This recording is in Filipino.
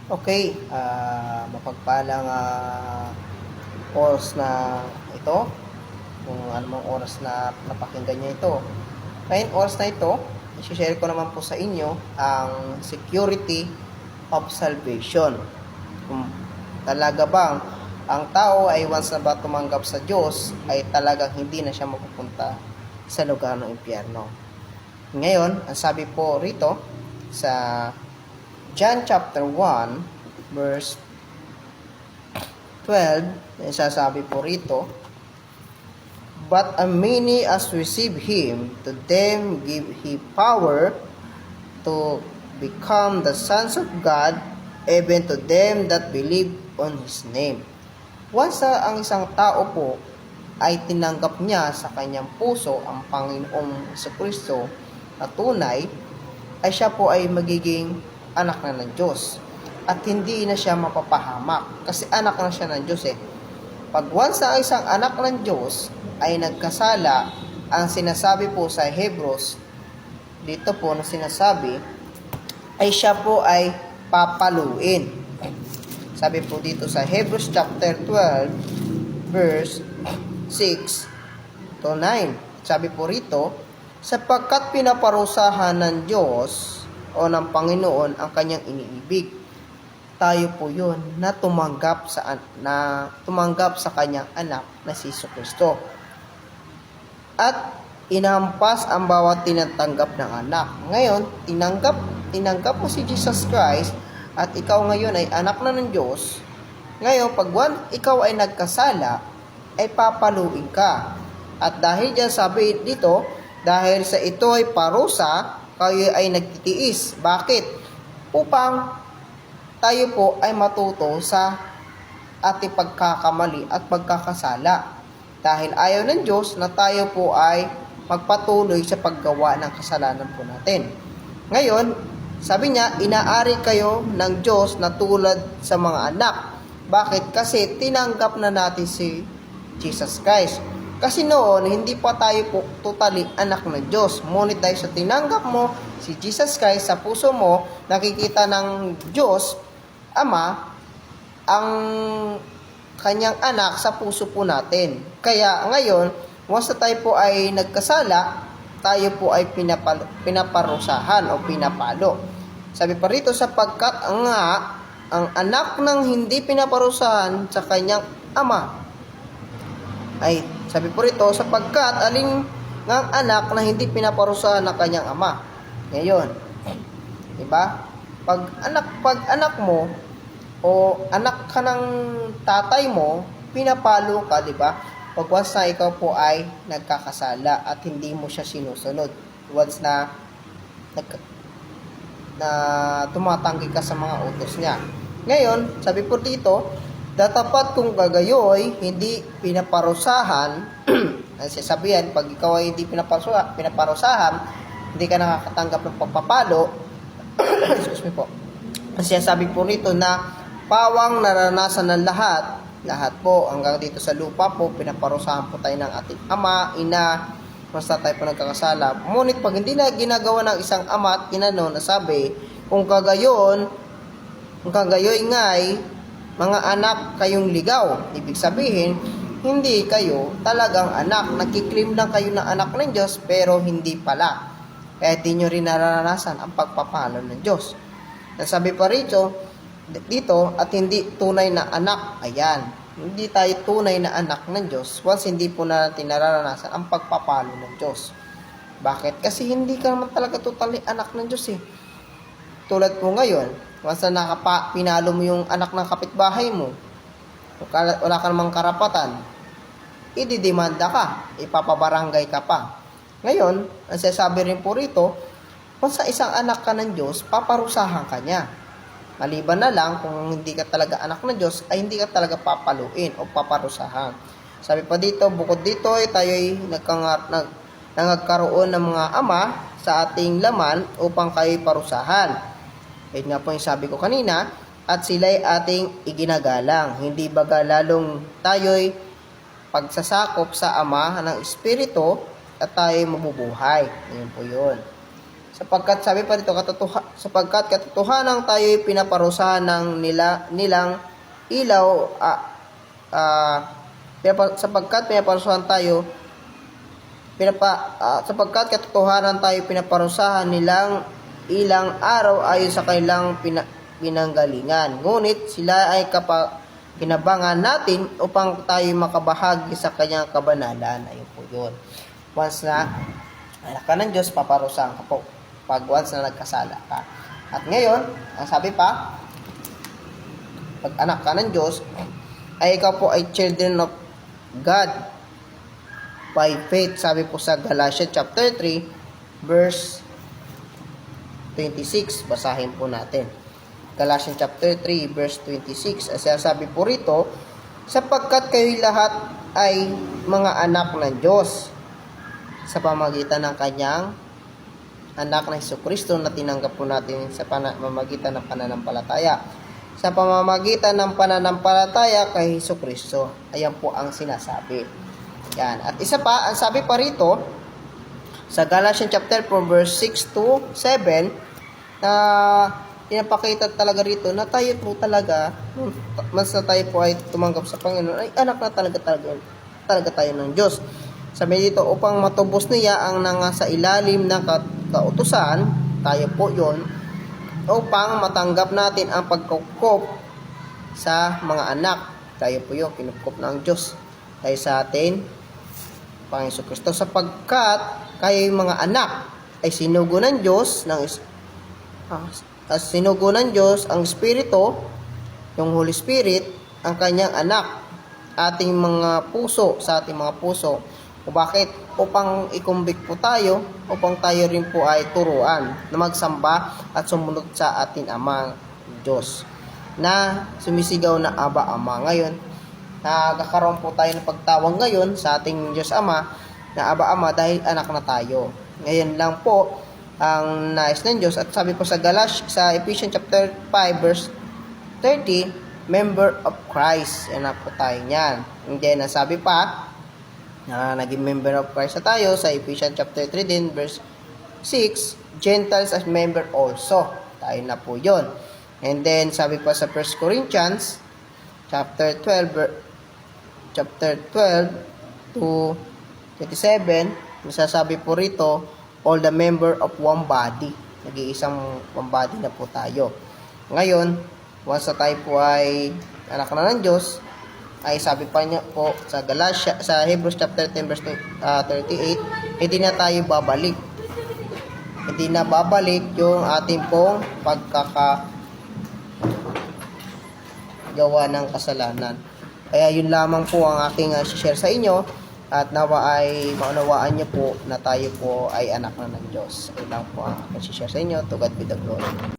Okay, mapagpalang oras na ito, kung anumang oras na napakinggan nyo ito. Ngayon, oras na ito, i-share ko naman po sa inyo ang security of salvation. Kung talaga bang ang tao ay once na ba tumanggap sa Diyos, ay talagang hindi na siya mapupunta sa lugar ng impyerno. Ngayon, ang sabi po rito sa John chapter 1, verse 12, sasabi po rito, "But as many as receive Him, to them give He power to become the sons of God, even to them that believe on His name." Once ang isang tao po ay tinanggap niya sa kanyang puso ang Panginoong Jesucristo na tunay, ay siya po ay magiging anak na ng Diyos. At hindi na siya mapapahamak. Kasi anak na siya ng Diyos eh. Pag once na isang anak ng Diyos ay nagkasala, ang sinasabi po sa Hebrews, dito po na sinasabi, ay siya po ay papaluin. Sabi po dito sa Hebrews chapter 12, verse 6 to 9. Sabi po rito, sapagkat pinaparusahan ng Diyos o ng Panginoon ang kanyang iniibig, tayo po yun na tumanggap sa kanyang anak na si Jesucristo. At inampas ang bawat tinatanggap ng anak. Ngayon, tinanggap mo si Jesus Christ at ikaw ngayon ay anak na ng Diyos. Ngayon, pag ikaw ay nagkasala, ay papaluin ka. At dahil dyan sabi dito, dahil sa ito ay parusa, kayo ay nagtitiis. Bakit? Upang tayo po ay matuto sa ating pagkakamali at pagkakasala. Dahil ayaw ng Diyos na tayo po ay magpatuloy sa paggawa ng kasalanan po natin. Ngayon, sabi niya, inaari kayo ng Diyos na tulad sa mga anak. Bakit? Kasi tinanggap na natin si Jesus Christ. Kasi noon, hindi pa tayo po totally anak ng Diyos. Ngunit dahil sa tinanggap mo si Jesus Christ sa puso mo, nakikita ng Diyos, Ama, ang kanyang anak sa puso po natin. Kaya ngayon, once na tayo po ay nagkasala, tayo po ay pinaparusahan o pinapalo. Sabi pa rito, sapagkat ang anak ng hindi pinaparusahan sa kanyang ama, ay sabi po rito, sapagkat aling ng anak na hindi pinaparusahan ng kanyang ama. Ngayon, diba? Pag anak mo o anak ka ng tatay mo, pinapalo ka, diba? Pag once na ikaw po ay nagkakasala at hindi mo siya sinusunod. Once na tumatanggi ka sa mga utos niya. Ngayon, sabi po dito, datapat kung gagayoy, hindi pinaparusahan, ang sasabihan, pag ikaw ay hindi pinaparusahan, hindi ka nakakatanggap ng pagpapalo, excuse me po, ang sinasabi po rito na pawang naranasan ng lahat po, hanggang dito sa lupa po, pinaparusahan po tayo ng ating ama, ina, basta tayo po nagkakasala. Ngunit pag hindi na ginagawa ng isang ama at ina no, nasabi, kung kagayoy nga'y mga anak kayong ligaw. Ibig sabihin, hindi kayo talagang anak. Nagkiklaim lang kayo na anak ng Diyos, pero hindi pala. Kaya di nyo rin naranasan ang pagpapalo ng Diyos. Nasabi pa rito, dito, at hindi tunay na anak. Ayan, hindi tayo tunay na anak ng Diyos once hindi po natin naranasan ang pagpapalo ng Diyos. Bakit? Kasi hindi ka naman talaga totally anak ng Diyos eh. Tulad po ngayon, once na pinalo mo yung anak ng kapitbahay mo, wala ka namang karapatan, ididemanda ka, ipapabarangay ka pa. Ngayon, ang sasabi rin po rito, kung sa isang anak ka ng Diyos, paparusahan ka niya. Maliban na lang, kung hindi ka talaga anak ng Diyos, ay hindi ka talaga papaluin o paparusahan. Sabi pa dito, bukod dito, tayo ay nagkaroon ng mga ama sa ating laman upang kayo parusahan. Ayun nga po yung sabi ko kanina, at sila'y ating iginagalang. Hindi baga lalong tayo'y pagsasakop sa Ama ng Espiritu at tayo'y mabubuhay. Ayun po yun. Sapagkat sabi pa dito, sapagkat katotohanan tayo'y pinaparusahan ng nilang ilaw, sapagkat pinaparusahan tayo, sapagkat katotohanan tayo pinaparusahan nilang ilang araw ayon sa kanilang pinanggalingan. Ngunit sila ay kinabangan natin upang tayo makabahagi sa kanyang kabanalan. Ayun po yun. Once na anak ka ng Diyos, paparusahan ka po. Pag once na nagkasala ka. At ngayon, ang sabi pa, pag anak ka ng Diyos, ay ikaw po ay children of God by faith. Sabi po sa Galatians chapter 3, verse 26. Basahin po natin. Galatians chapter 3, verse 26. As sabi po rito, sapagkat kayo lahat ay mga anak ng Diyos sa pamamagitan ng kanyang anak na Jesucristo na tinanggap po natin sa pamamagitan ng pananampalataya. Sa pamamagitan ng pananampalataya kay Jesucristo. Ayan po ang sinasabi. Yan. At isa pa, ang sabi pa rito, sa Galatians chapter 4, verse 6 to 7, na pinapakita talaga rito na tayo po talaga, mas na tayo po ay tumanggap sa Panginoon, ay anak na talaga tayo ng Diyos. Sabi dito, upang matubos niya ang nangasa ilalim ng kautusan, tayo po yon, upang matanggap natin ang pagkukop sa mga anak. Tayo po yung kinukop ng Diyos tayo sa atin, Panginoon Jesucristo, sapagkat kayo mga anak ay sinugo ng Diyos ang Espiritu, yung Holy Spirit, ang kanyang anak, ating mga puso, sa ating mga puso. O bakit? Upang ikumbik po tayo, upang tayo rin po ay turuan na magsamba at sumunod sa ating Ama Diyos na sumisigaw na Aba Ama. Ngayon, nagkakaroon po tayo ng pagtawag ngayon sa ating Diyos Ama na Aba Ama dahil anak na tayo. Ngayon lang po ang nais ng Diyos. At sabi po sa Ephesians chapter 5 verse 30, member of Christ. Yan na po tayo niyan. And then, sabi pa, na naging member of Christ na tayo sa Ephesians chapter 3 din verse 6, Gentiles as member also. Tayo na po yon. And then sabi pa sa 1 Corinthians chapter 12 to 27, masasabi po rito, all the member of one body. Nag-iisang one body na po tayo. Ngayon, once na tayo po ay anak na ng Diyos, ay sabi pa niya po sa Hebrews chapter 10 verse 38, hindi na tayo babalik. Hindi na babalik yung ating pong pagkakagawa ng kasalanan. Kaya yun lamang po ang aking share sa inyo, at nawa ay maunawaan niyo po na tayo po ay anak na ng Diyos. Yun lang po ang aking share sa inyo. To God be the glory.